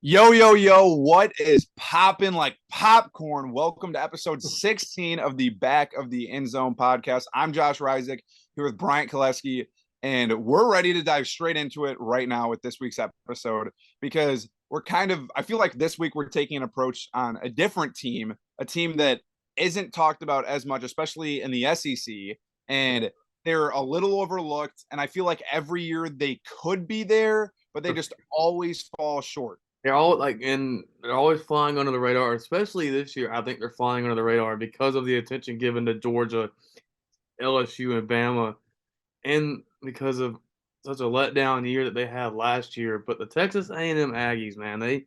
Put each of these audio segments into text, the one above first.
Yo, yo, yo, what is popping like popcorn? Welcome to episode 16 of the Back of the End Zone podcast. I'm Josh Reisick here with Bryant Koleski, and we're ready to dive straight into it right now with this week's episode because I feel like this week we're taking an approach on a different team, a team that isn't talked about as much, especially in the SEC, and they're a little overlooked. And I feel like every year they could be there, but they just always fall short. They're always flying under the radar, especially this year. I think they're flying under the radar because of the attention given to Georgia, LSU, and Bama, and because of such a letdown year that they had last year. But the Texas A&M Aggies, man, they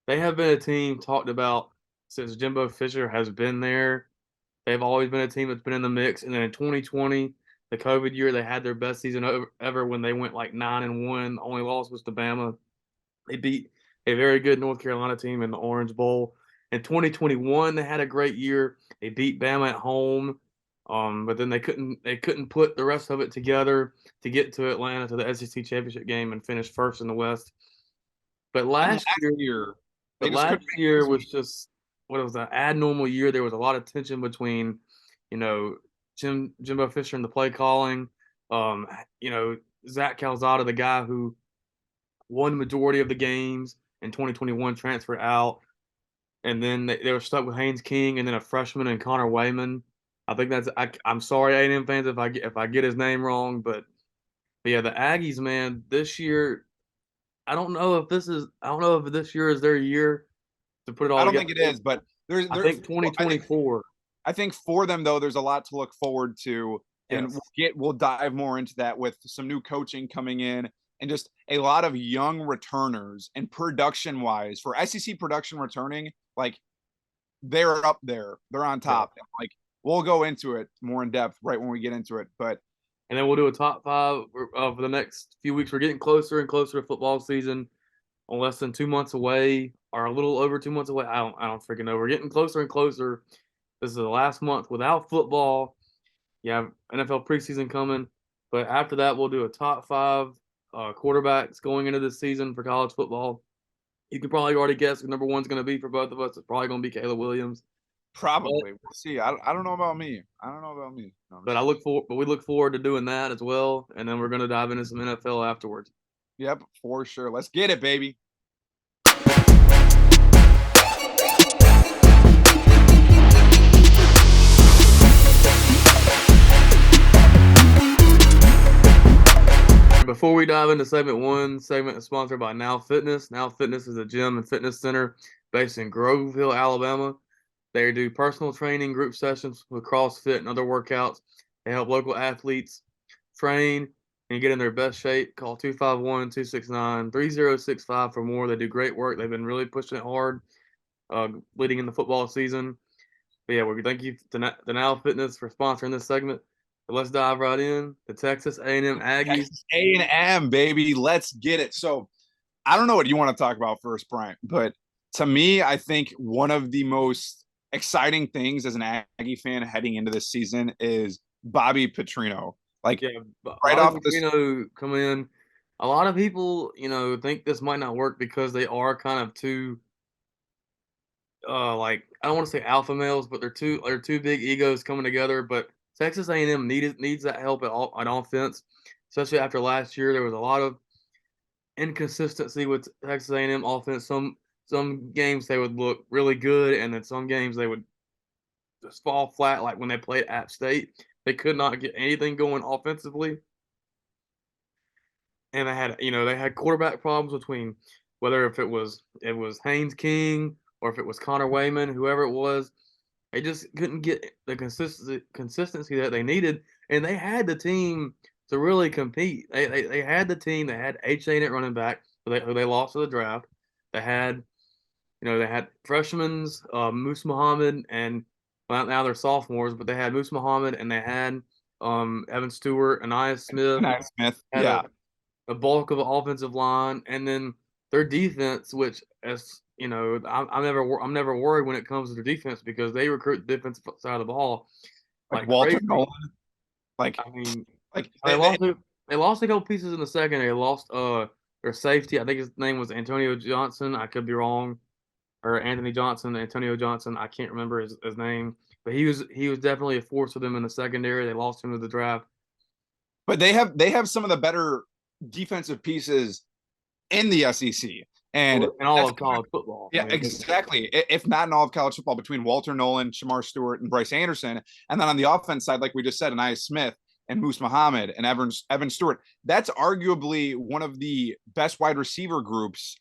have been a team talked about since Jimbo Fisher has been there. They've always been a team that's been in the mix. And then in 2020, the COVID year, they had their best season ever when they went like 9-1. The only loss was to Bama. They beat a very good North Carolina team in the Orange Bowl. In 2021, they had a great year. They beat Bama at home, but then they couldn't put the rest of it together to get to Atlanta to the SEC championship game and finish first in the West. But And last last year, year, they but just last couldn't make year ends was meet. just what was an abnormal year. There was a lot of tension between, you know, Jimbo Fisher and the play calling. Um, you know, Zach Calzada, the guy who won the majority of the games in 2021, transferred out, and then they were stuck with Haynes King and then a freshman and Connor Wayman. I think I'm sorry A&M fans if I get his name wrong, but yeah, the Aggies, man, this year I don't know if this year is their year to put it I all don't together. think it is, but I think I think 2024. I think for them though, there's a lot to look forward to, and Yes. we'll dive more into that with some new coaching coming in and just a lot of young returners and production wise for SEC production returning, like they're up there, they're on Yeah. top. Like we'll go into it more in depth right when we get into it, but And then we'll do a top five for the next few weeks. We're getting closer and closer to football season. On less than 2 months away, or a little over 2 months away. I don't freaking know. We're getting closer and closer. This is the last month without football. You have NFL preseason coming, but after that, we'll do a top five quarterbacks going into this season for college football. You can probably already guess who number one's going to be for both of us. It's probably going to be Caleb Williams. But probably we'll see. I don't know about me. I don't know about me. No, I'm but just kidding. we look forward to doing that as well, and then we're going to dive into some NFL afterwards. Yep, for sure. Let's get it, baby. Before we dive into segment one, segment is sponsored by Now Fitness. Now Fitness is a gym and fitness center based in Groveville, Alabama. They do personal training, group sessions with CrossFit and other workouts. They help local athletes train and get in their best shape. Call 251-269-3065 for more. They do great work. They've been really pushing it hard leading in the football season. But yeah, we thank you to Now Fitness for sponsoring this segment. But let's dive right in. The Texas A&M Aggies. Texas A&M, baby. Let's get it. So I don't know what you want to talk about first, Brian, but to me, I think one of the most exciting things as an Aggie fan heading into this season is Bobby Petrino. Like Yeah, right Bobby off this, Petrino come in. A lot of people, think this might not work because they are kind of two, like I don't want to say alpha males, but they're two big egos coming together. But Texas A&M needs that help at offense, especially after last year. There was a lot of inconsistency with Texas A&M offense. Some games they would look really good, and then some games they would just fall flat. Like when they played App State, they could not get anything going offensively. And they had quarterback problems between whether if it was Haynes King or if it was Connor Wayman, whoever it was. They just couldn't get the consistency that they needed, and they had the team to really compete. They had the team. They had H.A. at running back, who they lost to the draft. They had they had freshmen, Moose Muhammad, and well, now they're sophomores, but they had Moose Muhammad and they had Evan Stewart, Anais Smith, Knight Smith. had Yeah. a bulk of the offensive line, and then their defense, which as I'm never worried when it comes to their defense because they recruit the defensive side of the ball Like like Walter crazy. Nolan. Like, I mean, like they lost a couple pieces in the second. They lost their safety. I think his name was Antonio Johnson. I could be wrong, or Anthony Johnson, Antonio Johnson. I can't remember his name, but he was definitely a force for them in the secondary. They lost him to the draft. But they have some of the better defensive pieces in the SEC, and In all that's of college football. I yeah, mean, exactly. If not in all of college football, between Walter Nolan, Shamar Stewart, and Bryce Anderson, and then on the offense side, like we just said, Anais Smith and Moose Muhammad and Evan Stewart, that's arguably one of the best wide receiver groups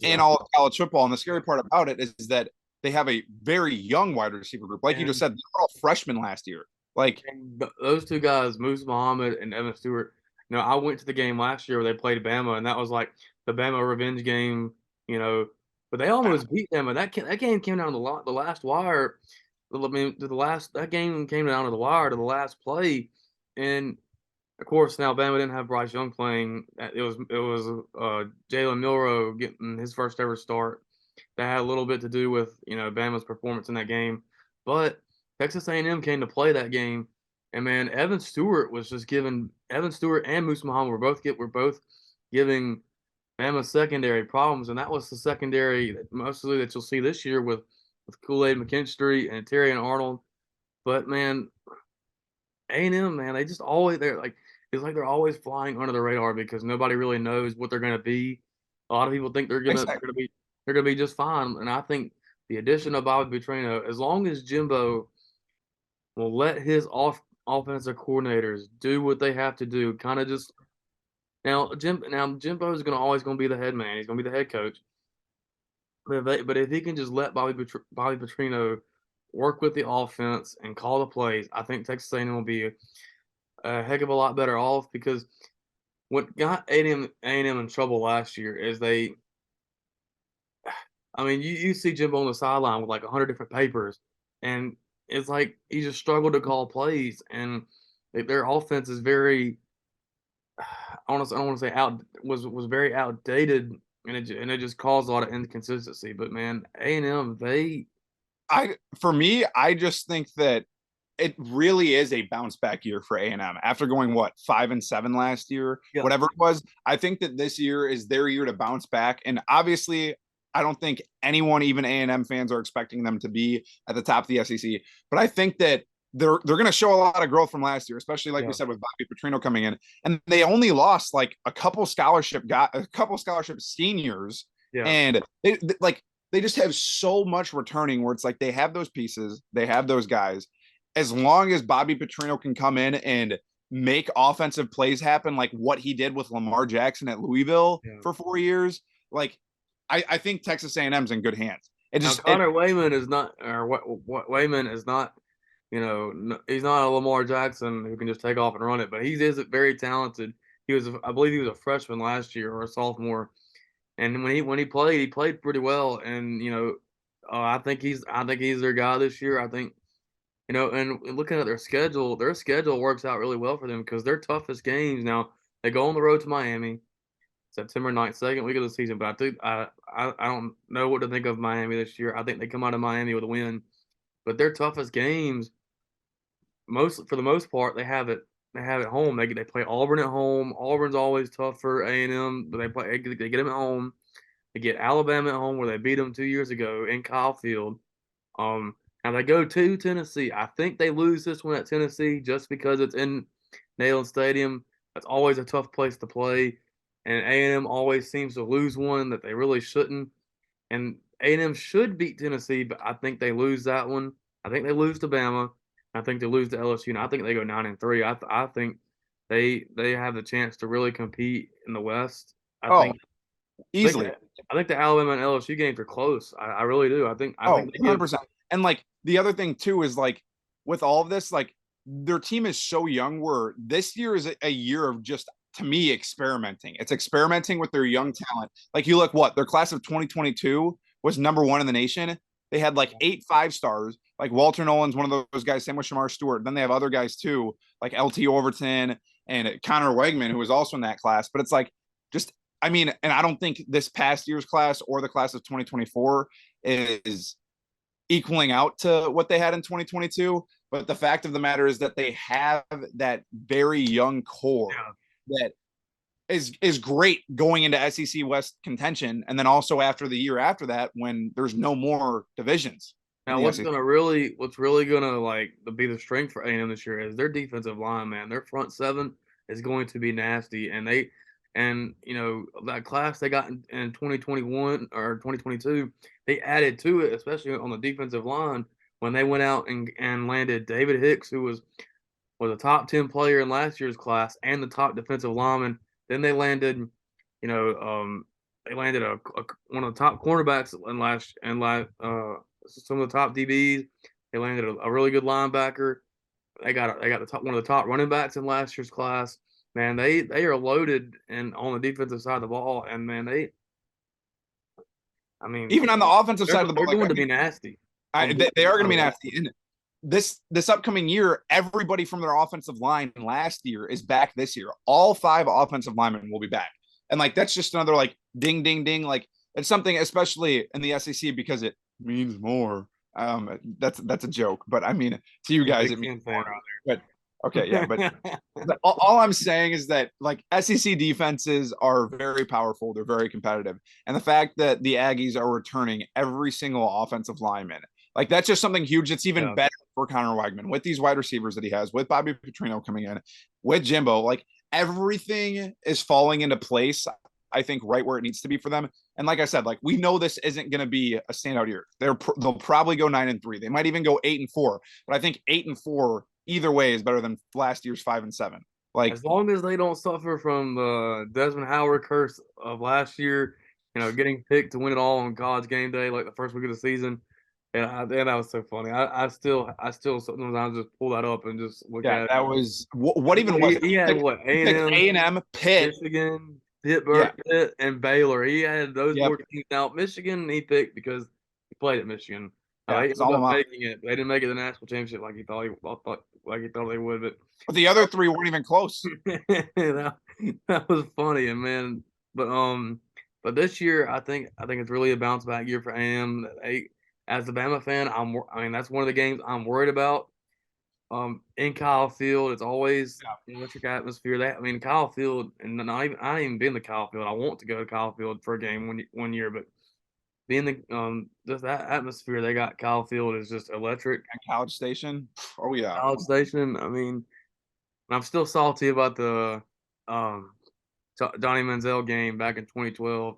in yeah. all of college football. And the scary part about it is that they have a very young wide receiver group. Like you just And, said, they were all freshmen last year. Like, and those two guys, Moose Muhammad and Evan Stewart. I went to the game last year where they played Bama, and that was like the Bama revenge game. But they almost beat them, and that game came down to the last wire. I mean, to the last that game came down to the wire to the last play, and of course now Bama didn't have Bryce Young playing. It was Jalen Milroe getting his first ever start. That had a little bit to do with Bama's performance in that game, but Texas A&M came to play that game, and man, Evan Stewart was just giving Evan Stewart and Moose Muhammad were both giving Bama secondary problems, and that was the secondary mostly that you'll see this year with Kool-Aid McKinstry and Terry and Arnold. But man, A&M, man, they just always they're like it's like they're always flying under the radar because nobody really knows what they're going to be. A lot of people think they're gonna be just fine, and I think the addition of Bobby Petrino, as long as Jimbo will let his offensive coordinators do what they have to do, kind of just now Jimbo is always gonna be the head man. He's gonna be the head coach. But if he can just let Bobby Petrino work with the offense and call the plays, I think Texas A&M will be a heck of a lot better off because what got A&M in trouble last year is I mean, you see Jimbo on the sideline with like 100 different papers, and it's like he just struggled to call plays, and their offense is very, I don't want to say was very outdated, and it just caused a lot of inconsistency. But man, A&M for me, I just think that it really is a bounce back year for A&M after going 5-7 last year, yeah whatever it was. I think that this year is their year to bounce back, and obviously, I don't think anyone, even A&M fans, are expecting them to be at the top of the SEC. But I think that they're going to show a lot of growth from last year, especially like we yeah said with Bobby Petrino coming in, and they only lost like a couple scholarship seniors, yeah. and they just have so much returning where it's like they have those pieces, they have those guys. As long as Bobby Petrino can come in and make offensive plays happen, like what he did with Lamar Jackson at Louisville Yeah. for 4 years, like I think Texas A&M's in good hands. Now Connor Wayman is not, or what Wayman is not. He's not a Lamar Jackson who can just take off and run it, but he is very talented. I believe he was a freshman last year or a sophomore, and when he played pretty well. And I think he's their guy this year. I think and looking at their schedule works out really well for them because their toughest games now they go on the road to Miami, September 9th, second week of the season. But I don't know what to think of Miami this year. I think they come out of Miami with a win, but their toughest games for the most part, they have it home. They play Auburn at home. Auburn's always tough for A&M, but they get them at home. They get Alabama at home where they beat them 2 years ago in Kyle Field. Now they go to Tennessee. I think they lose this one at Tennessee just because it's in Neyland Stadium. That's always a tough place to play, and A&M always seems to lose one that they really shouldn't. And A&M should beat Tennessee, but I think they lose that one. I think they lose to Bama. I think they lose to LSU, and I think they go 9-3. I think they have the chance to really compete in the West. I Oh, think I think easily. I think the Alabama and LSU games are close. I really do. I think they give 100%. And like the other thing too is like with all of this, like their team is so young where this year is a year of just to me experimenting. It's experimenting with their young talent. Like you look their class of 2022 was number one in the nation. They had like 8 5-stars. Like Walter Nolan's one of those guys, same with Shamar Stewart. Then they have other guys too, like LT Overton and Connor Wegman, who was also in that class. But it's like just I mean, and I don't think this past year's class or the class of 2024 is equaling out to what they had in 2022. But the fact of the matter is that they have that very young core yeah. that is great going into SEC West contention, and then also after the year after that when there's no more divisions in Now, the SEC. what's really gonna like be the strength for A&M this year is their defensive line, man. Their front seven is going to be nasty, and that class they got in 2021 or 2022, they added to it, especially on the defensive line when they went out and landed David Hicks, who was a top 10 player in last year's class and the top defensive lineman. Then you know, they landed one of the top cornerbacks some of the top DBs. They landed a really good linebacker. They got one of the top running backs in last year's class. Man, they are loaded and on the defensive side of the ball, and man, I mean, Even on the offensive they're, side of the ball, they're going to be nasty. they are going to be nasty. And this upcoming year, everybody from their offensive line last year is back this year. All 5 offensive linemen will be back, and like that's just another like ding ding ding. Like it's something, especially in the SEC, because it means more. That's a joke, but I mean to you guys it means more. But okay, yeah, but all I'm saying is that like SEC defenses are very powerful. They're very competitive. And the fact that the Aggies are returning every single offensive lineman, like that's just something huge. It's even better for Connor Wegman with these wide receivers that he has, with Bobby Petrino coming in, with Jimbo. Like everything is falling into place, I think, right where it needs to be for them. And like I said, like we know this isn't going to be a standout year. They'll probably go 9-3. They might even go 8-4. But I think 8-4 either way is better than last year's 5-7. Like as long as they don't suffer from the Desmond Howard curse of last year, getting picked to win it all on College game day, like the first week of the season. And that was so funny. I still sometimes just pull that up and just look at it. That was what even was it? He had what A&M, Pitt, Michigan, Pitt, and Baylor. He had those 4 teams. Now Michigan he picked because he played at Michigan. They ended up making it. They didn't make it the national championship like he thought they would. But the other 3 weren't even close. that was funny, and man. But this year I think it's really a bounce back year for A&M. As a Bama fan, that's one of the games I'm worried about. In Kyle Field, it's always an electric atmosphere. Kyle Field, and I ain't even been to Kyle Field. I want to go to Kyle Field for a game one year, but being just that atmosphere they got, Kyle Field is just electric. And College Station, oh yeah, College Station. I'm still salty about the Donnie Manziel game back in 2012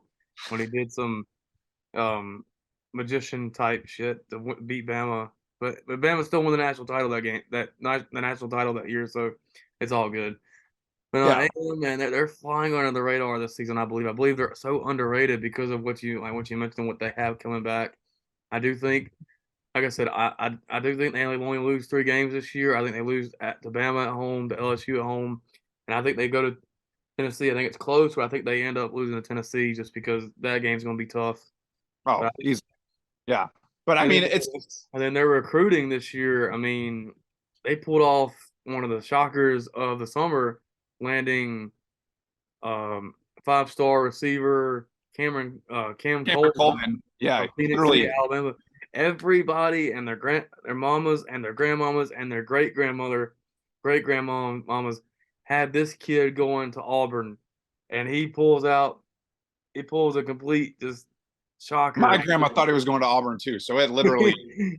when he did some magician type shit to beat Bama. But Bama still won the national title the national title that year, so it's all good. But man, they're flying under the radar this season. I believe they're so underrated because of what you mentioned, what they have coming back. I do think, like I said, I do think they only lose 3 games this year. I think they lose to Bama at home, to LSU at home, and I think they go to Tennessee. I think it's close, but I think they end up losing to Tennessee just because that game's going to be tough. Oh, easy. Yeah. But and then their recruiting this year, they pulled off one of the shockers of the summer, landing 5-star receiver Cam Coleman. Yeah, Phoenix City, Alabama. Everybody and their mamas and their grandmamas and their great grandmamas had this kid going to Auburn, and he pulls a complete just shocker. My grandma thought he was going to Auburn too, so it literally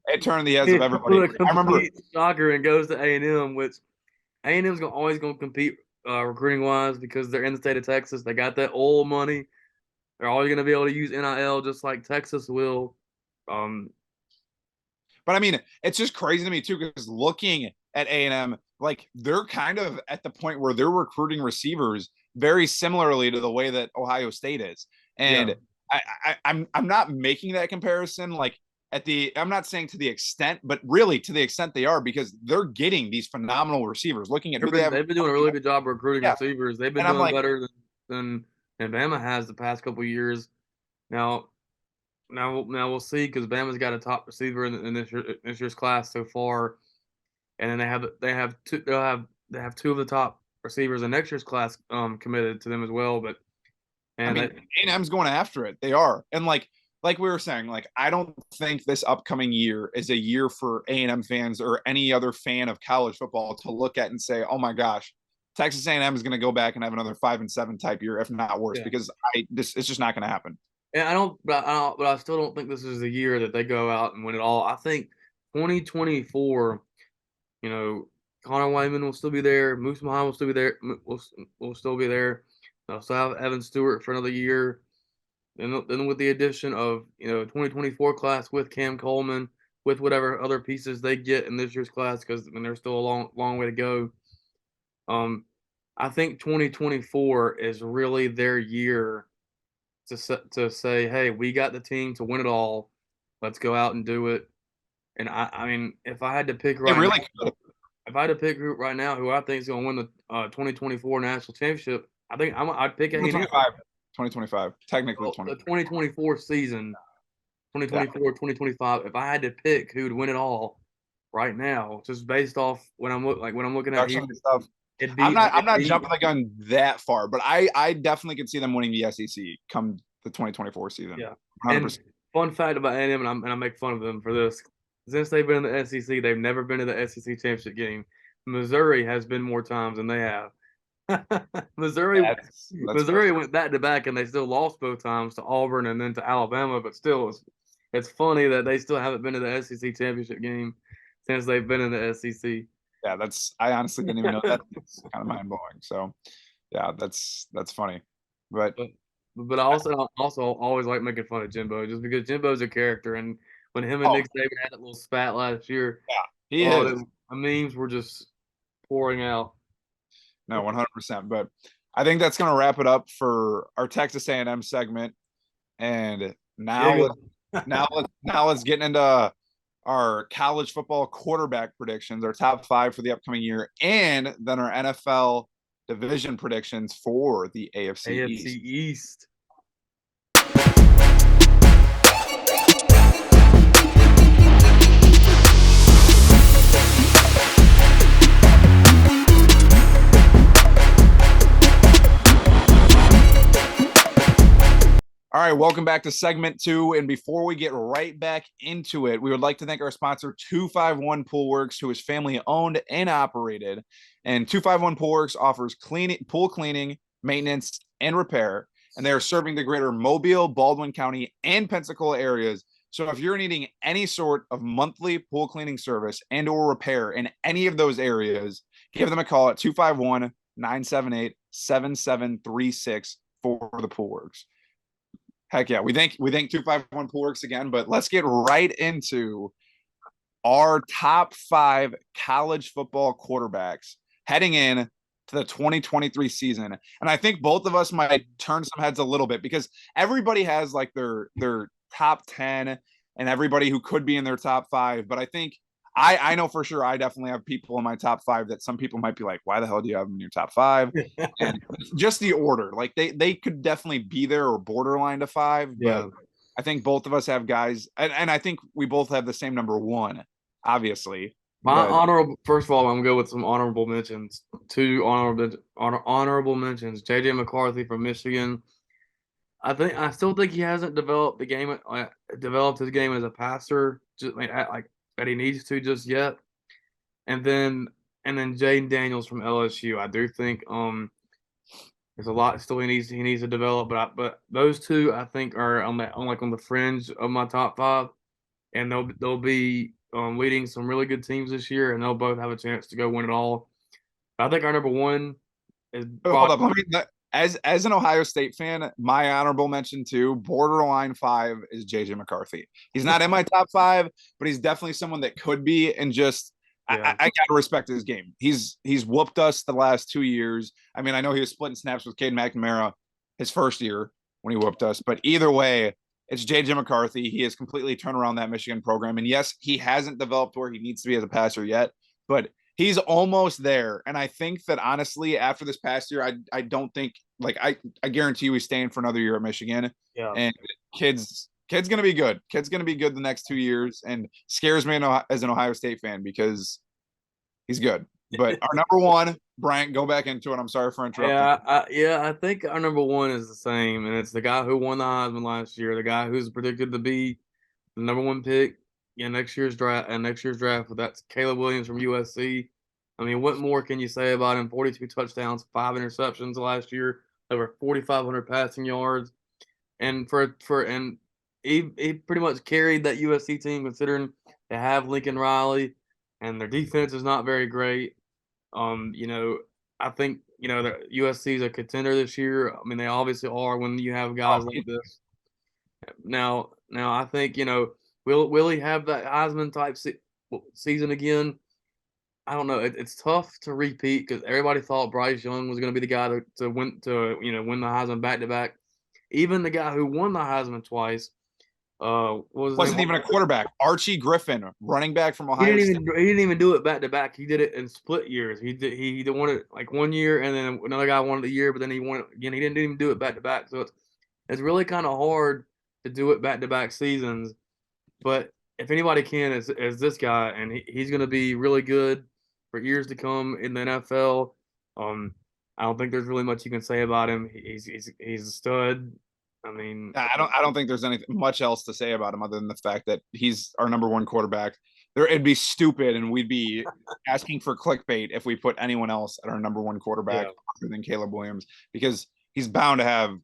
it turned the heads of everybody. I remember shocker and goes to A&M, which A&M's always going to compete recruiting wise because they're in the state of Texas. They got that old money. They're always going to be able to use NIL just like Texas will. But it's just crazy to me too because looking at A&M, like they're kind of at the point where they're recruiting receivers very similarly to the way that Ohio State is, and I'm not making that comparison like I'm not saying to the extent, but really to the extent they are because they're getting these phenomenal receivers. Looking at they've been doing a really good job recruiting receivers. They've been doing better than Bama has the past couple of years. Now we'll see because Bama's got a top receiver in this year's class so far, and then they have 2 of the top receivers in next year's class committed to them as well. But A&M's going after it. They are. And like we were saying, like I don't think this upcoming year is a year for A&M fans or any other fan of college football to look at and say, oh my gosh, Texas A&M is going to go back and have another 5-7 type year, if not worse, Yeah. because it's just not going to happen. And but I still don't think this is the year that they go out and win it all. I think 2024, you know, Connor Wayman will still be there. Moose Muhammad will still be there. Will still be there. They'll still have Evan Stewart for another year. Then with the addition of 2024 class with Cam Coleman, with whatever other pieces they get in this year's class, because there's still a long way to go. I think 2024 is really their year to say, hey, we got the team to win it all. Let's go out and do it. And I mean, if I had to pick They right really now, could. if I had to pick who right now who I think is going to win the 2024 national championship, I think I'd pick A&M. 2025, technically The 20. 2024 season, 2024, 2025. If I had to pick who would win it all right now, just based off when I'm looking at here, Stuff. I'm not jumping the gun that far, but I definitely could see them winning the SEC come the 2024 season. Yeah. 100%. And fun fact about A&M, and I make fun of them for this. Since they've been in the SEC, they've never been to the SEC championship game. Missouri has been more times than they have. Missouri went back to back, and they still lost both times to Auburn and then to Alabama. But still, it's funny that they still haven't been to the SEC championship game since they've been in the SEC. Yeah, I honestly didn't even know that. It's kind of mind blowing. So, yeah, that's funny. But I also always like making fun of Jimbo just because Jimbo's a character, and when him and Nick Saban had that little spat last year, he is. The memes were just pouring out. No, 100%. But I think that's going to wrap it up for our Texas A&M segment. And now let's get into our college football quarterback predictions, our top 5 for the upcoming year, and then our NFL division predictions for the AFC East. All right, welcome back to segment 2. And before we get right back into it, we would like to thank our sponsor, 251 Pool Works, who is family owned and operated. And 251 Pool Works offers pool cleaning, maintenance, and repair. And they are serving the greater Mobile, Baldwin County, and Pensacola areas. So if you're needing any sort of monthly pool cleaning service and or repair in any of those areas, give them a call at 251-978-7736 for the Pool Works. Heck yeah, we thank 251 Pool Works again, but let's get right into our top 5 college football quarterbacks heading in to the 2023 season. And I think both of us might turn some heads a little bit because everybody has like their top 10 and everybody who could be in their top 5. But I think I know for sure I definitely have people in my top 5 that some people might be like, why the hell do you have them in your top 5? And just the order, like they could definitely be there or borderline to 5. Yeah. But I think both of us have guys, and I think we both have the same number 1, obviously. First of all, I'm gonna go with some honorable mentions. 2 honorable mentions. JJ McCarthy from Michigan. I still think he hasn't developed his game as a passer, just like that he needs to just yet. And then Jaden Daniels from LSU. I do think there's a lot still he needs to develop, but those 2 I think are on the fringe of my top 5, and they'll be leading some really good teams this year, and they'll both have a chance to go win it all. I think our number 1 is hold up. As an Ohio State fan, my honorable mention too, borderline 5 is JJ McCarthy. He's not in my top 5, but he's definitely someone that could be. And just I gotta respect his game. He's whooped us the last 2 years. I mean, I know he was splitting snaps with Caden McNamara his first year when he whooped us, but either way, it's JJ McCarthy. He has completely turned around that Michigan program. And yes, he hasn't developed where he needs to be as a passer yet, but he's almost there. And I think that honestly, after this past year, I don't think I guarantee you he's staying for another year at Michigan. Yeah. And kid's gonna be good. Kid's gonna be good the next 2 years, and scares me as an Ohio State fan because he's good. But our number 1, Bryant, go back into it. I'm sorry for interrupting. I think our number 1 is the same, and it's the guy who won the Heisman last year, the guy who's predicted to be the number 1 pick in next year's draft. But that's Caleb Williams from USC. I mean, what more can you say about him? 42 touchdowns, 5 interceptions last year, over 4,500 passing yards, and he pretty much carried that USC team considering they have Lincoln Riley, and their defense is not very great. You know, I think the USC is a contender this year. I mean, they obviously are when you have Oh, guys like this. Now, I think will he have that Heisman type season again? I don't know. It's tough to repeat because everybody thought Bryce Young was going to be the guy to win the Heisman back to back. Even the guy who won the Heisman twice, what was his wasn't name? even a quarterback. Archie Griffin, running back from Ohio State. He didn't even do it back to back. He did it in split years. He won it like 1 year, and then another guy won it the year, but then he won it again. He didn't even do it back to back. So it's really kind of hard to do it back to back seasons. But if anybody can, is this guy, and he's going to be really good for years to come in the NFL. I don't think there's really much you can say about him. He's a stud. I mean, I don't think there's anything much else to say about him other than the fact that he's our number one quarterback. It'd be stupid, and we'd be asking for clickbait if we put anyone else at our number one quarterback Yeah. other than Caleb Williams, because he's bound to have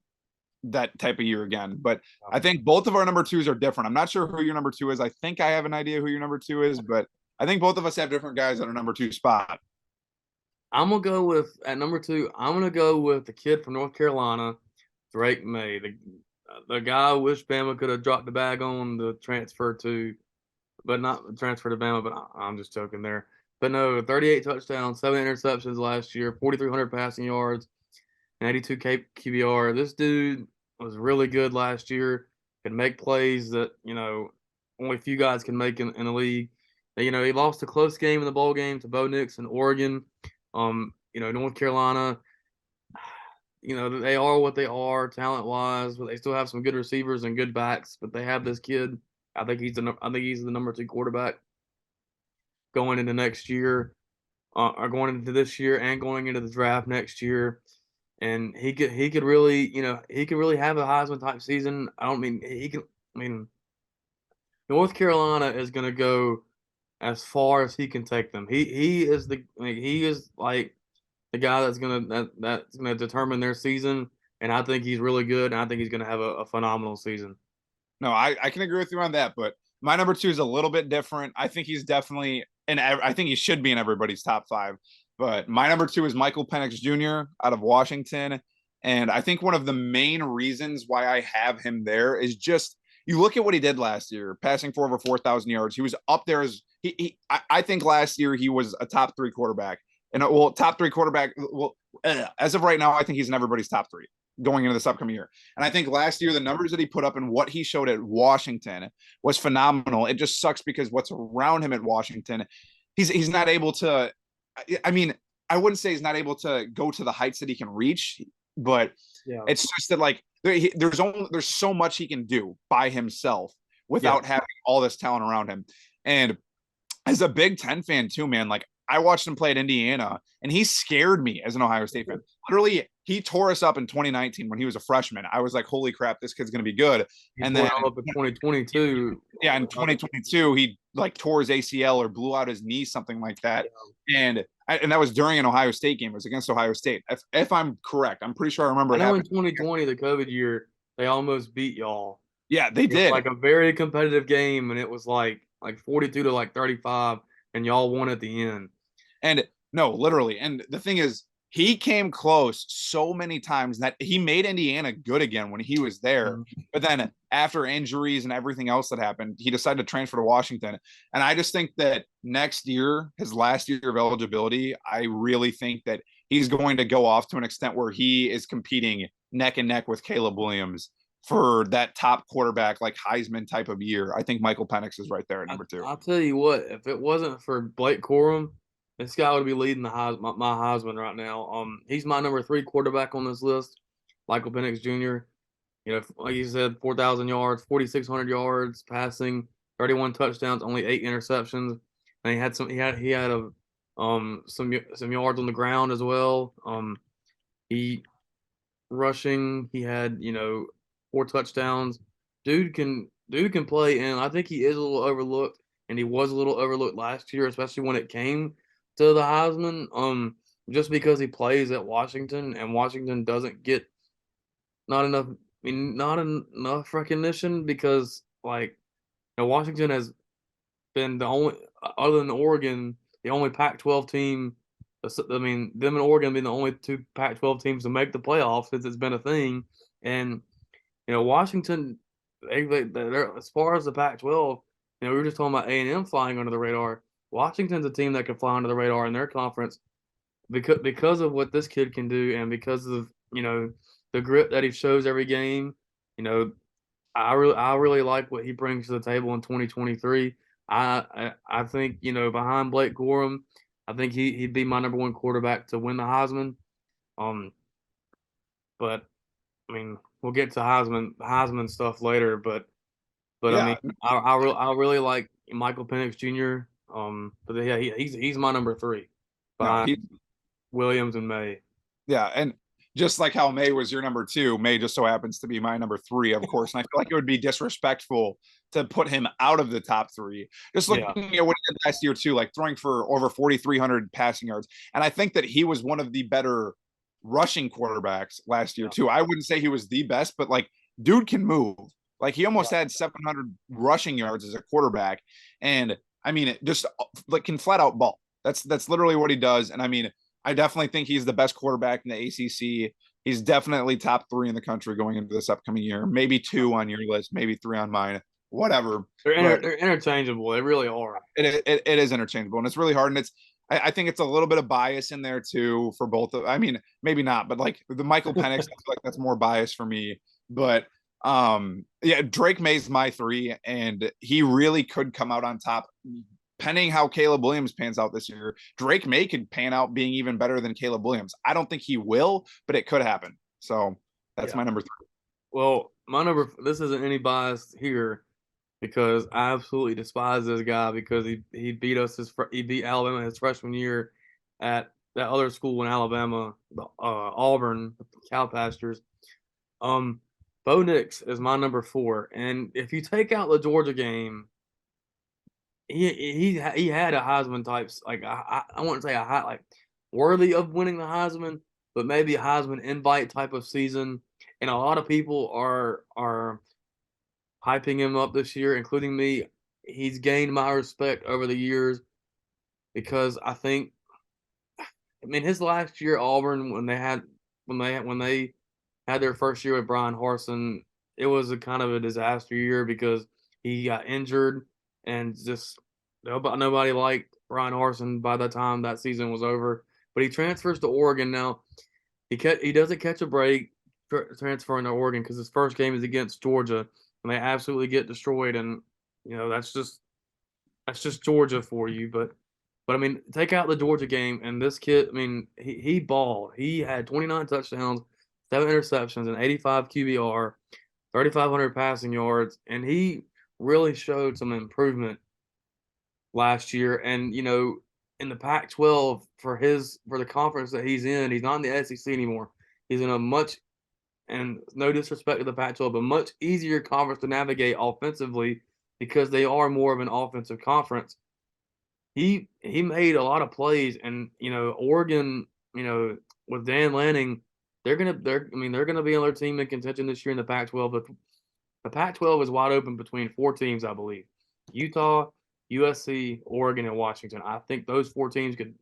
that type of year again. But I think both of our number twos are different. I'm not sure who your number two is. I think I have an idea who your number two is, but I think both of us have different guys at our number two spot. I'm gonna go with at number two. I'm gonna go with the kid from North Carolina, Drake May, the guy I wish Bama could have dropped the bag on the transfer to, but not transfer to Bama. But I'm just joking there. But no, 38 touchdowns, 7 interceptions last year, 4,300 passing yards, and 82 QBR. This dude was really good last year. Could make plays that only a few guys can make in the league. He lost a close game in the bowl game to Bo Nix in Oregon. North Carolina, they are what they are talent wise, but they still have some good receivers and good backs. But they have this kid. I think he's the number two quarterback going into next year, or going into this year and going into the draft next year. And he could really have a Heisman type season. I don't mean he can. I mean, North Carolina is going to go as far as he can take them. He is like the guy that's gonna determine their season, and I think he's really good, and I think he's gonna have a phenomenal season. No, I can agree with you on that, but my number two is a little bit different. I think he's definitely, and I think he should be in everybody's top five. But my number two is Michael Penix Jr. out of Washington. And I think one of the main reasons why I have him there is just you look at what he did last year, passing for over 4,000 yards. He was up there as I think last year he was a top three quarterback. And top three quarterback. Well, as of right now, I think he's in everybody's top three going into this upcoming year. And I think last year, the numbers that he put up and what he showed at Washington was phenomenal. It just sucks because what's around him at Washington, he's not able to. I mean, I wouldn't say he's not able to go to the heights that he can reach, but it's just that like there's so much he can do by himself without having all this talent around him. And as a Big Ten fan too, man, like I watched him play at Indiana, and he scared me as an Ohio State fan. Literally, he tore us up in 2019 when he was a freshman. I was like, "Holy crap, this kid's going to be good!" And then up in 2022, in 2022, he like tore his ACL or blew out his knee, something like that. And that was during an Ohio State game. It was against Ohio State. If I'm correct, I'm pretty sure I remember. I know in 2020, the COVID year, they almost beat y'all. Yeah, they did. Like a very competitive game, and it was like 42 to like 35, and y'all won at the end. And no, literally. And the thing is, he came close so many times that he made Indiana good again when he was there. But then after injuries and everything else that happened, he decided to transfer to Washington. And I just think that next year, his last year of eligibility, I really think that he's going to go off to an extent where he is competing neck and neck with Caleb Williams for that top quarterback, like Heisman type of year. I think Michael Penix is right there at number two. I'll tell you what, if it wasn't for Blake Corum, this guy would be leading my Heisman right now. He's my number 3 quarterback on this list, Michael Penix Jr. Like you said, 4,000 yards, 4,600 yards passing, 31 touchdowns, only 8 interceptions, and he had some yards on the ground as well. He rushing, he had 4 touchdowns. Dude can play, and I think he is a little overlooked, and he was a little overlooked last year, especially when it came to the Heisman, just because he plays at Washington and Washington doesn't get not enough. I mean, not enough recognition because like Washington has been the only, other than Oregon, the only Pac-12 team. I mean, them and Oregon being the only two Pac-12 teams to make the playoffs since it's been a thing. And Washington, they're as far as the Pac-12. We were just talking about A&M flying under the radar. Washington's a team that can fly under the radar in their conference because of what this kid can do and because of the grit that he shows every game. You know, I really like what he brings to the table in 2023. I think behind Blake Corum, I think he'd be my number one quarterback to win the Heisman. Um, but I mean we'll get to Heisman stuff later. But I Yeah, mean I really like Michael Penix Jr. But yeah, he's my number three no, behind Williams and May. yeah, and just like how May was your number two, May just so happens to be my number three, of course. And I feel like it would be disrespectful to put him out of the top three. Just looking Yeah, at what he did last year, too, like throwing for over 4,300 passing yards. And I think that he was one of the better rushing quarterbacks last year, yeah, too. I wouldn't say he was the best, but like, dude can move. Like, he almost had 700 rushing yards as a quarterback. And I mean, it just like can flat out ball. That's literally what he does. And I mean, I definitely think he's the best quarterback in the ACC. He's definitely top three in the country going into this upcoming year. Maybe two on your list, maybe three on mine, whatever. But they're interchangeable. They really are. it is interchangeable, and it's really hard. And I think it's a little bit of bias in there too for both of. I mean, maybe not, but like the Michael Penix, I feel like that's more bias for me. But yeah, Drake May's my three, and he really could come out on top pending how Caleb Williams pans out this year. Drake May could pan out being even better than Caleb Williams. I don't think he will, but it could happen. So that's Yeah. my number three. Well, this isn't any bias here because I absolutely despise this guy because he beat us he beat Alabama his freshman year at that other school in Alabama, Auburn, the Cow Pastures. Um, Bo Nix is my number four, and if you take out the Georgia game, he had a Heisman types like I wouldn't say a high like worthy of winning the Heisman, but maybe a Heisman invite type of season. And a lot of people are hyping him up this year, including me. He's gained my respect over the years because I mean his last year at Auburn when they had their first year with Brian Harsin, it was a kind of a disaster year because he got injured and just nobody liked Brian Harsin by the time that season was over. But he transfers to Oregon now. He doesn't catch a break transferring to Oregon because his first game is against Georgia and they absolutely get destroyed. And that's just Georgia for you. But I mean, take out the Georgia game and this kid. I mean, he balled. He had 29 touchdowns, 7 interceptions, and 85 QBR, 3,500 passing yards, and he really showed some improvement last year. And in the Pac-12 for the conference that he's in, he's not in the SEC anymore. He's in a much, and no disrespect to the Pac-12, but much easier conference to navigate offensively because they are more of an offensive conference. He made a lot of plays, and Oregon, with Dan Lanning, they're gonna be on their team in contention this year in the Pac-12. But the Pac-12 is wide open between four teams, I believe: Utah, USC, Oregon, and Washington. I think those four teams could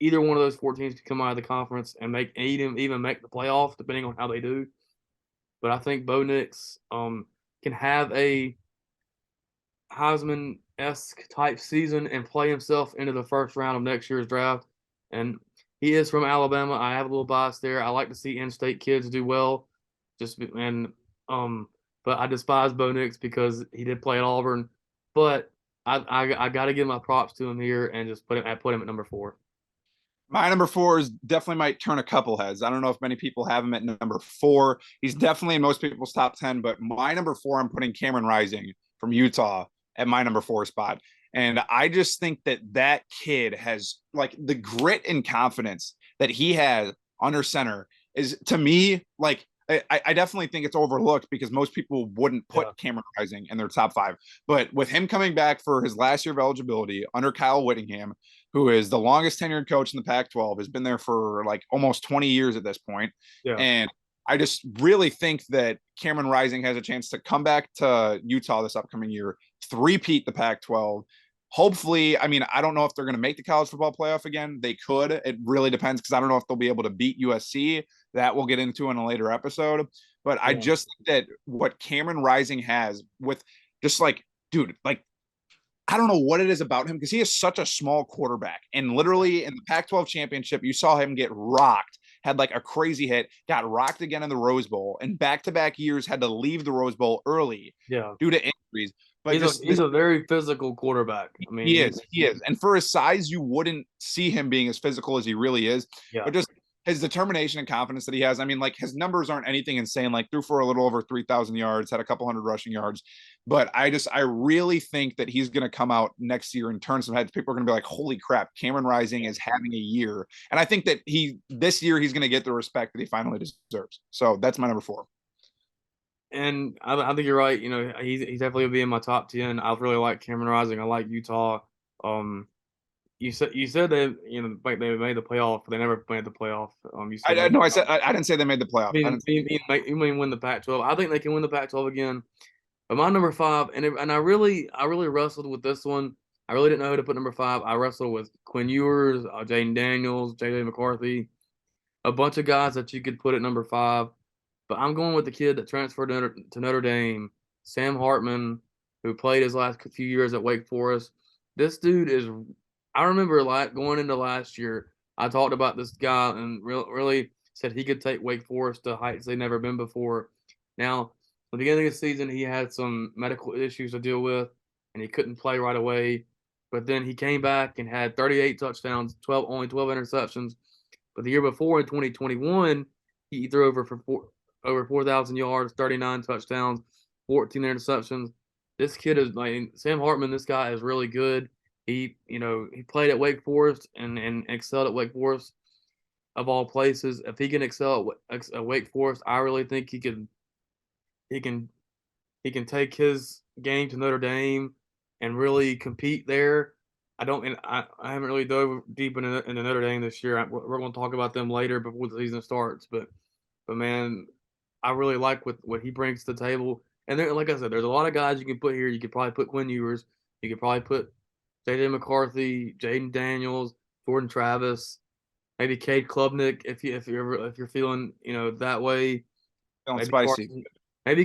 either one of those four teams could come out of the conference and even make the playoffs, depending on how they do. But I think Bo Nix can have a Heisman-esque type season and play himself into the first round of next year's draft. And he is from Alabama. I have a little bias there. I like to see in-state kids do well. But I despise Bo Nix because he did play at Auburn. But I got to give my props to him here and just put him at number four. My number four is definitely might turn a couple heads. I don't know if many people have him at number four. He's definitely in most people's top 10, but my number four, I'm putting Cameron Rising from Utah at my number four spot. And I just think that kid has like the grit and confidence that he has under center is to me like I definitely think it's overlooked because most people wouldn't put Cameron Rising in their top five. But with him coming back for his last year of eligibility under Kyle Whittingham, who is the longest tenured coach in the Pac-12, has been there for like almost 20 years at this point. Yeah. And I just really think that Cameron Rising has a chance to come back to Utah this upcoming year, three-peat the Pac-12. Hopefully, I mean, I don't know if they're going to make the college football playoff again. They could. It really depends because I don't know if they'll be able to beat USC. That we'll get into in a later episode. But I just think that what Cameron Rising has with just like, dude, like, I don't know what it is about him because he is such a small quarterback. And literally in the Pac 12 championship, you saw him get rocked, had like a crazy hit, got rocked again in the Rose Bowl, and back to back years had to leave the Rose Bowl early Yeah. due to injuries. But He's a very physical quarterback. I mean, he is. And for his size, you wouldn't see him being as physical as he really is. yeah. But just his determination and confidence that he has. I mean, like his numbers aren't anything insane. Like threw for a little over 3,000 yards, had a couple hundred rushing yards. But I really think that he's going to come out next year and turn some heads. People are going to be like, holy crap, Cameron Rising is having a year. And I think that this year he's going to get the respect that he finally deserves. So that's my number 4. And I think you're right. You know, he's definitely gonna be in my top 10. I really like Cameron Rising. I like Utah. You said they like they made the playoff, but they never made the playoff. You said No, I didn't say they made the playoff. You mean win the Pac-12. I think they can win the Pac-12 again. But my number 5, and I really wrestled with this one. I really didn't know who to put number 5. I wrestled with Quinn Ewers, Jaden Daniels, J.J. McCarthy, a bunch of guys that you could put at number 5. But I'm going with the kid that transferred to Notre Dame, Sam Hartman, who played his last few years at Wake Forest. This dude is. I remember going into last year, I talked about this guy and really said he could take Wake Forest to heights they've never been before. Now, at the beginning of the season, he had some medical issues to deal with, and he couldn't play right away. But then he came back and had 38 touchdowns, only 12 interceptions. But the year before, in 2021, he threw over 4,000 yards, 39 touchdowns, 14 interceptions. This kid is like Sam Hartman. This guy is really good. He played at Wake Forest and excelled at Wake Forest of all places. If he can excel at Wake Forest, I really think he can take his game to Notre Dame and really compete there. I haven't really dove deep into Notre Dame this year. We're going to talk about them later before the season starts, but man, I really like what he brings to the table. And there, like I said, there's a lot of guys you can put here. You could probably put Quinn Ewers. You could probably put J.J. McCarthy, Jaden Daniels, Jordan Travis, maybe Cade Klubnik if you're feeling that way. Feeling Maybe spicy.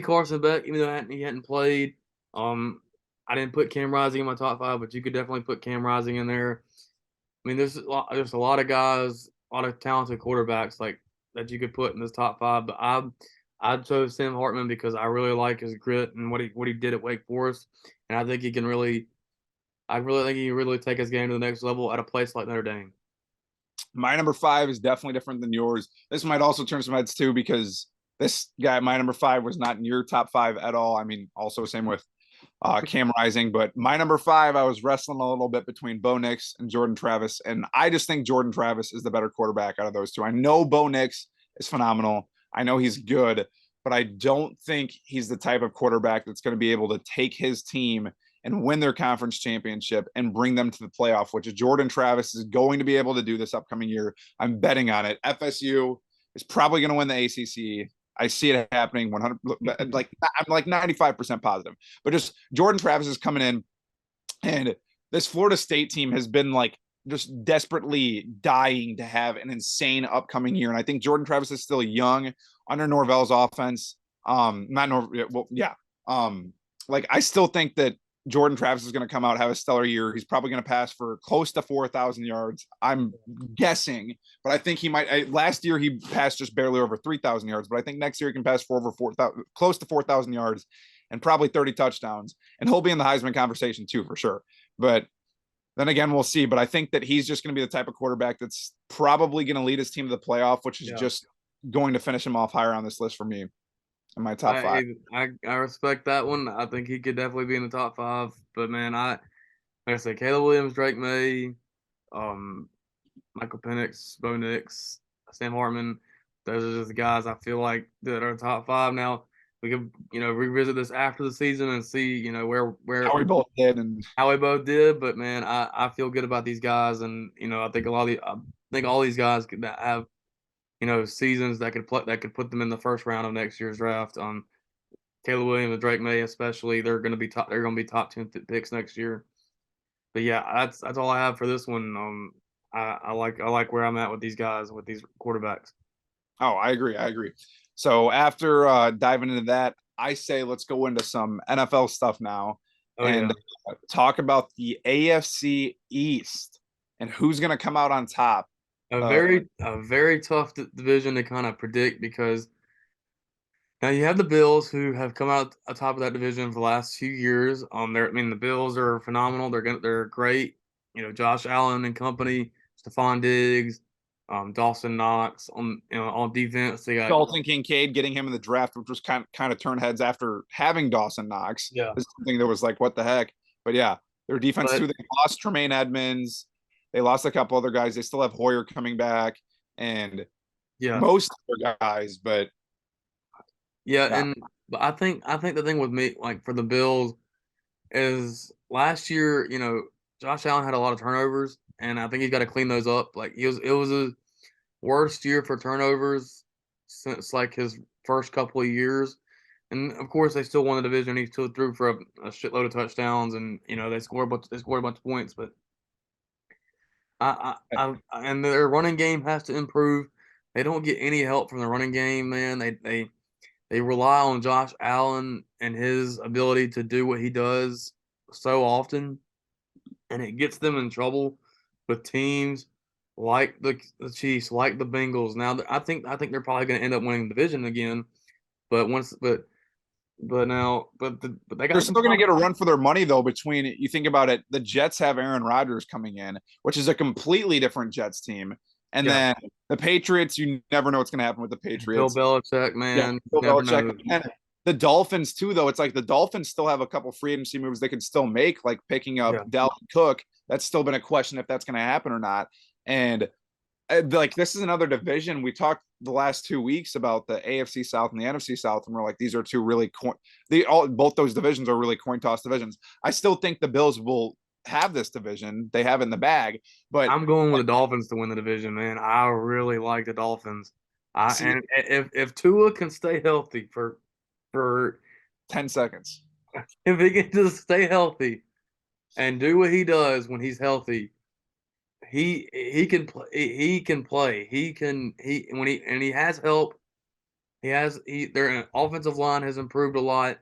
Carson Beck, even though he hadn't played. I didn't put Cam Rising in my top 5, but you could definitely put Cam Rising in there. I mean, there's a lot of guys, a lot of talented quarterbacks like that you could put in this top 5. But I chose Sam Hartman because I really like his grit and what he did at Wake Forest, and I think he can really. I really think he can really take his game to the next level at a place like Notre Dame. My number 5 is definitely different than yours. This might also turn some heads too because this guy, my number 5, was not in your top 5 at all. I mean, also same with Cam Rising, but my number 5, I was wrestling a little bit between Bo Nix and Jordan Travis, and I just think Jordan Travis is the better quarterback out of those two. I know Bo Nix is phenomenal. I know he's good, but I don't think he's the type of quarterback that's going to be able to take his team and win their conference championship and bring them to the playoff, which Jordan Travis is going to be able to do this upcoming year. I'm betting on it. FSU is probably going to win the ACC. I see it happening 100. Like I'm like 95% positive. But just Jordan Travis is coming in, and this Florida State team has been like just desperately dying to have an insane upcoming year. And I think Jordan Travis is still young under Norvell's offense. Not Norvell. Well, yeah. Like I still think that Jordan Travis is going to come out, have a stellar year. He's probably going to pass for close to 4,000 yards. I'm guessing, but I think he might. Last year, he passed just barely over 3,000 yards, but I think next year he can pass for over 4,000, close to 4,000 yards and probably 30 touchdowns. And he'll be in the Heisman conversation too, for sure. But then again, we'll see. But I think that he's just going to be the type of quarterback that's probably going to lead his team to the playoff, which is just going to finish him off higher on this list for me. In my top 5. I respect that one. I think he could definitely be in the top 5. But man, like I said, Caleb Williams, Drake May, Michael Penix, Bo Nix, Sam Hartman. Those are just the guys I feel like that are top 5 now. we could revisit this after the season and see where How we both did, and how we both did. But man, I feel good about these guys, and I think I think all these guys that have seasons that could play that could put them in the first round of next year's draft. Caleb Williams and Drake May especially, they're going to be top. They're going to be top 10 picks next year. But yeah, that's all I have for this one. I like where I'm at with these guys with these quarterbacks. oh, I agree. I agree. So after diving into that, I say let's go into some NFL stuff now Oh yeah, and talk about the AFC East and who's going to come out on top. Uh, a very tough division to kind of predict because now you have the Bills who have come out atop of that division for the last few years. The Bills are phenomenal. They're great. Josh Allen and company, Stephon Diggs, Dawson Knox on defense. They got Dalton Kincaid getting him in the draft, which was kind of turned heads after having Dawson Knox. yeah, This is something that was like, what the heck? But yeah, their defense but too. They lost Tremaine Edmonds. They lost a couple other guys. They still have Hoyer coming back and yeah, most other guys. But yeah, yeah, but I think the thing with me like for the Bills is last year, Josh Allen had a lot of turnovers, and I think he's got to clean those up. Like it was a worst year for turnovers since like his first couple of years. And of course, they still won the division. He still threw for a shitload of touchdowns, and they scored a bunch of points. But and their running game has to improve. They don't get any help from the running game, man. They rely on Josh Allen and his ability to do what he does so often, and it gets them in trouble with teams like the Chiefs, like the Bengals. Now, I think they're probably going to end up winning the division again. But once, but they they're got some still going to talent. get a run for their money though. Between you think about it, the Jets have Aaron Rodgers coming in, which is a completely different Jets team, and Yeah, then the Patriots. You never know what's going to happen with the Bill Patriots. Belichick, Yeah, man, you Bill never Belichick. know. And the Dolphins too, though. It's like the Dolphins still have a couple free agency moves they could still make, like picking up Yeah, Dalvin Cook. That's still been a question if that's going to happen or not. And like this is another division. We talked the last 2 weeks about the AFC South and the NFC South, and we're like, these are two really both those divisions are really coin toss divisions. I still think the Bills will have this division. They have it in the bag, but I'm going with the Dolphins to win the division, man. I really like the Dolphins. see, And if Tua can stay healthy for 10 seconds. if he can just stay healthy and do what he does when he's healthy, he can play. He can play. He has help. Their offensive line has improved a lot.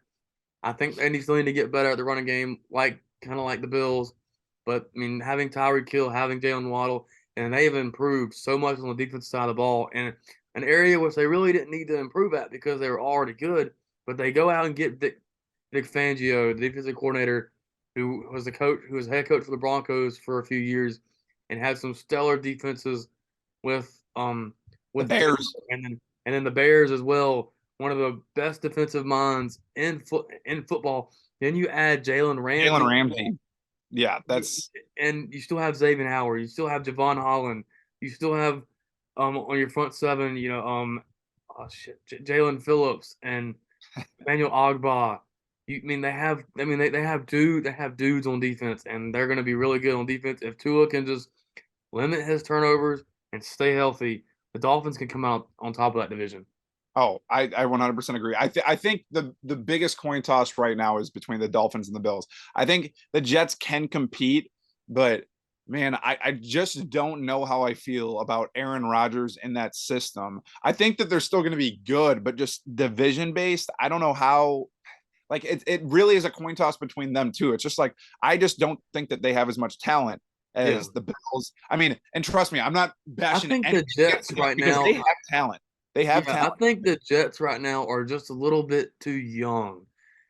I think they still need to get better at the running game, like kind of like the Bills. But I mean, having Tyreek Hill, having Jalen Waddle, and they've improved so much on the defensive side of the ball, and an area which they really didn't need to improve at because they were already good. But they go out and get Vic Fangio, the defensive coordinator, who was head coach for the Broncos for a few years, and had some stellar defenses with The with Bears, and then the Bears as well. One of the best defensive minds in football. Then you add Jalen Jalen Ramsey, Ramsey. Yeah, that's and you still have Xavier Howard. You still have Javon Holland. You still have on your front seven. Oh shit, Jalen Phillips and Emmanuel Ogba. They have dudes on defense, and they're going to be really good on defense if Tua can just limit his turnovers and stay healthy. The Dolphins can come out on top of that division. Oh, I 100% agree. I think the biggest coin toss right now is between the Dolphins and the Bills. I think the Jets can compete, but man, I just don't know how I feel about Aaron Rodgers in that system. I think that they're still going to be good, but just division based, I don't know how. Like it really is a coin toss between them too. It's just like I just don't think that they have as much talent Yeah, as the Bills. I mean, and trust me, I'm not I bashing think anything the Jets against them right because they now. have talent. They have Yeah, I talent. think the Jets right now are just a little bit too young,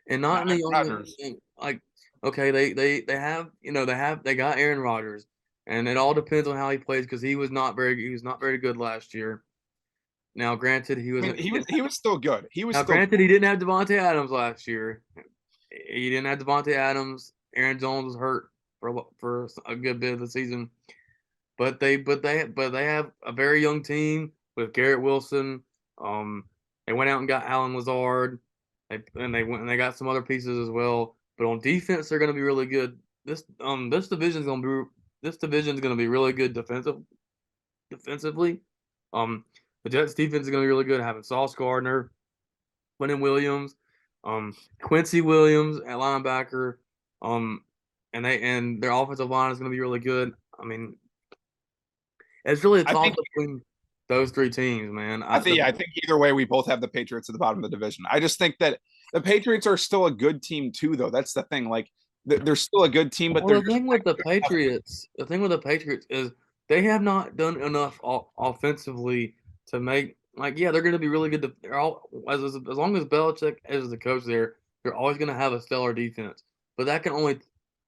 and not in the Aaron young Rodgers. like okay, they got Aaron Rodgers, and it all depends on how he plays because he was not very good last year. Now, granted, I mean, he was still good. He was still he didn't have Devontae Adams last year. He didn't have Devontae Adams. Aaron Jones was hurt for a good bit of the season. But they have a very young team with Garrett Wilson. Um, they went out and got Alan Lazard. They got some other pieces as well. But on defense, they're going to be really good. This division's going to be really good defensively. The Jets defense is going to be really good. Having Sauce Gardner, Quentin Williams, Quincy Williams at linebacker, um, and their offensive line is going to be really good. I mean, it's really a I toss think between those three teams, man. I think either way, we both have the Patriots at the bottom of the division. I just think that the Patriots are still a good team too, though. That's the thing. Like they're still a good team, but they're Well, just the thing with the Patriots is they have not done enough offensively to make yeah, they're going to be really good. They're all as long as Belichick is the coach there, they're always going to have a stellar defense. But that can only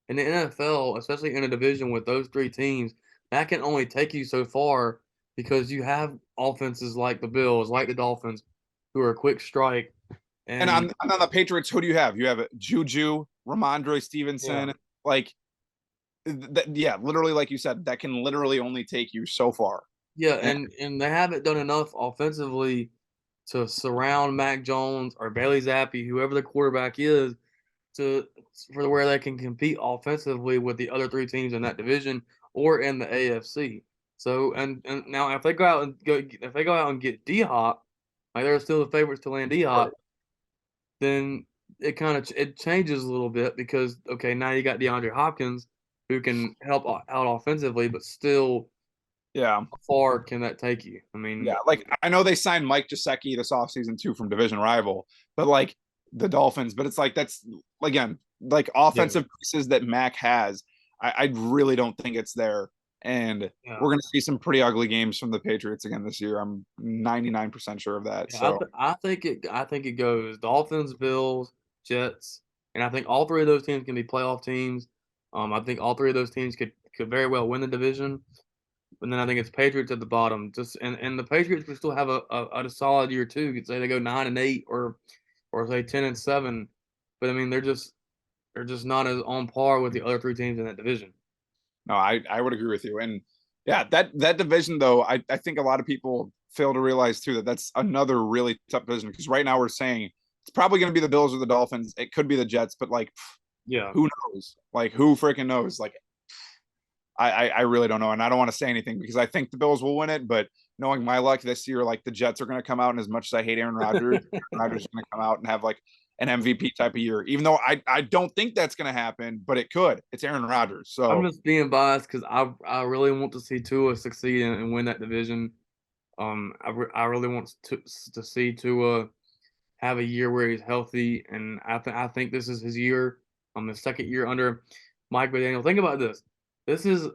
in the NFL, especially in a division with those three teams, that can only take you so far because you have offenses like the Bills, like the Dolphins, who are quick strike and and on the Patriots, who do you have? You have Juju, Ramondre yeah. Stevenson, like yeah, literally, like you said, that can literally only take you so far. Yeah, And and they haven't done enough offensively to surround Mac Jones or Bailey Zappi, whoever the quarterback is, to for where they can compete offensively with the other three teams in that division or in the AFC. So and now if they go out and get D Hop, like they're still the favorites to land D Hop, then it changes a little bit because okay, now you got DeAndre Hopkins who can help out offensively, but still yeah, how far can that take you? I mean, yeah, like I know they signed Mike Gesicki this offseason too from division rival, but like the Dolphins, but it's like that's again like yeah, offensive pieces that Mac has. I really don't think it's there, and yeah, we're going to see some pretty ugly games from the Patriots again this year. I'm 99% sure of that. yeah. So I think it goes Dolphins, Bills, Jets, and I think all three of those teams can be playoff teams. I think all three of those teams could very well win the division. And then I think it's Patriots at the bottom. Just and the Patriots could still have a solid year too. You could say they go 9-8 or say 10-7. But I mean they're just not as on par with the other three teams in that division. no, I would agree with you. And yeah, that division though, I think a lot of people fail to realize too that that's another really tough division because right now we're saying it's probably going to be the Bills or the Dolphins. It could be the Jets, but like Yeah. who knows? Like who freaking knows? Like I really don't know, and I don't want to say anything because I think the Bills will win it. But knowing my luck this year, like the Jets are going to come out, and as much as I hate Aaron Rodgers, Aaron Rodgers is going to come out and have like an MVP type of year. Even though I don't think that's going to happen, but it could. It's Aaron Rodgers, I'm so just being biased because I really want to see Tua succeed and win that division. I really want to see Tua have a year where he's healthy, and I think this is his year. The second year under Mike McDaniel. Think about this. This is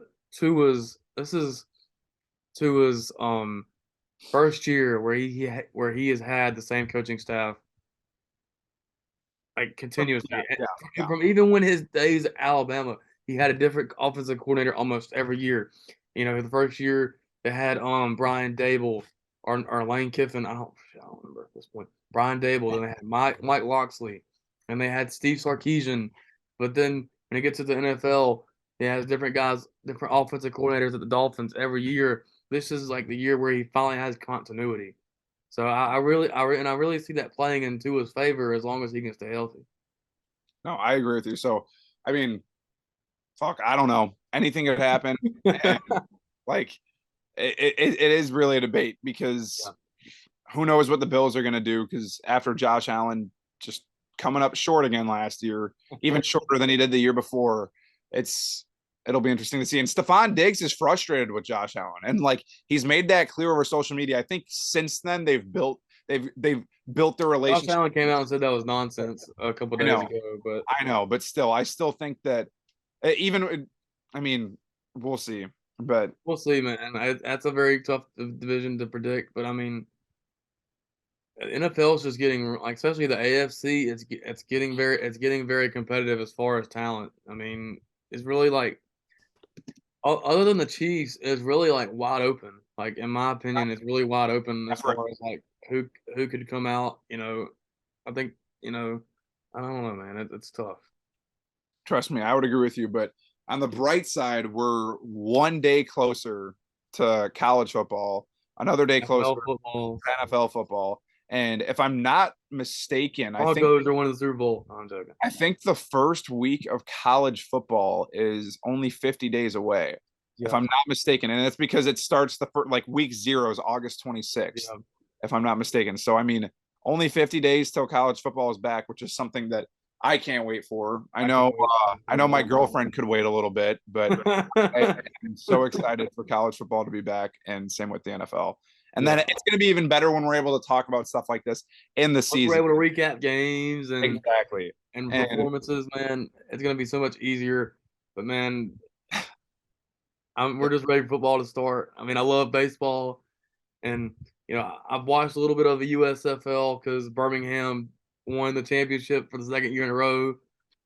this is Tua's first year where where he has had the same coaching staff like yeah, continuously. yeah, yeah. From even when his days at Alabama, he had a different offensive coordinator almost every year. You know, the first year they had Brian Dable or Lane Kiffin. I don't remember at this point. Brian Dable. Then they had Mike Loxley, and they had Steve Sarkisian. But then when it gets to the NFL, he has different guys, different offensive coordinators at the Dolphins every year. This is like the year where he finally has continuity. So I really see that playing into his favor as long as he can stay healthy. No, I agree with you. So I mean, fuck, I don't know. Anything could happen, and like it is really a debate because Yeah. who knows what the Bills are going to do because after Josh Allen just coming up short again last year, even shorter than he did the year before, it'll be interesting to see. And Stephon Diggs is frustrated with Josh Allen, and like he's made that clear over social media. I think since then they've built their Josh relationship. Allen came out and said that was nonsense a couple days ago, but I know, but still, I still think that even, I mean, we'll see, but we'll see, man. That's a very tough division to predict, but I mean, NFL is just getting like, especially the AFC. It's getting very competitive as far as talent. I mean, it's really like other than the Chiefs, it's really like wide open. Like in my opinion, it's really wide open as far as like who could come out. You know, I think you know, I don't know, man. It's tough. trust me, I would agree with you. But on the bright side, we're one day closer to college football, another day closer NFL football. to NFL football. And if I'm not mistaken, Broncos are winning the Super Bowl. No, I'm joking. I think the first week of college football is only 50 days away, if Yeah, I'm not mistaken. And it's because it starts the first, like week 0 is August 26th, yeah. if I'm not mistaken. So, I mean, only 50 days till college football is back, which is something that I can't wait for. I can't wait I for know my football. girlfriend could wait a little bit, but I'm so excited for college football to be back, and same with the NFL. And then Yeah. it's going to be even better when we're able to talk about stuff like this in the Once we're season. able to recap games Exactly. and And performances, man, it's gonna be so much easier. But man, we're just ready for football to start. I mean, I love baseball, and I've watched a little bit of the USFL because Birmingham won the championship for the second year in a row.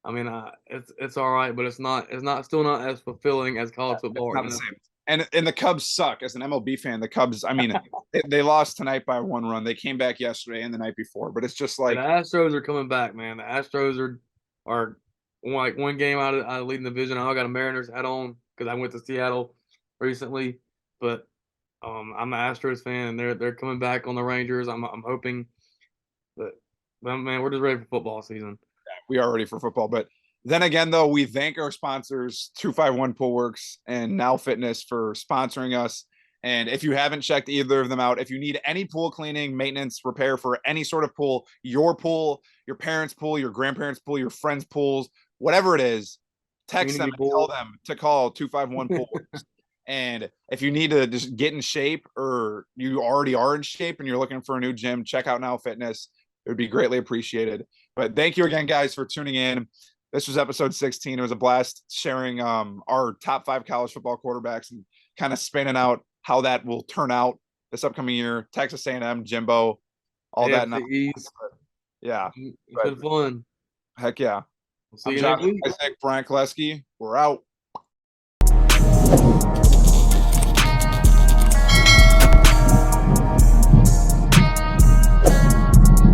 I mean, it's all right, but it's not still not as fulfilling as college it's football or not the NFL. same. And the Cubs suck. As an MLB fan, the Cubs, I mean, they lost tonight by 1 run. They came back yesterday and the night before, but it's just And like the Astros are coming back, man. The Astros are like one game out of leading the division. I got a Mariners hat on because I went to Seattle recently, but I'm an Astros fan, and they're coming back on the Rangers. I'm hoping that, but man, we're just ready for football season. we are ready for football. But then again, though, we thank our sponsors, 251 Pool Works and Now Fitness, for sponsoring us. And if you haven't checked either of them out, if you need any pool cleaning, maintenance, repair for any sort of pool, your parents' pool, your grandparents' pool, your friends' pools, whatever it is, text them Community and tell bowl. them to call 251 Pool Works. And if you need to just get in shape, or you already are in shape and you're looking for a new gym, check out Now Fitness. It would be greatly appreciated. But thank you again, guys, for tuning in. This was episode 16. It was a blast sharing our top 5 college football quarterbacks and kind of spinning out how that will turn out this upcoming year. Texas A&M, Jimbo, all that. AFC East. Yeah. It's But been fun. heck yeah. We'll see I'm you Josh next week. Isaac, Brian Koleski. We're out.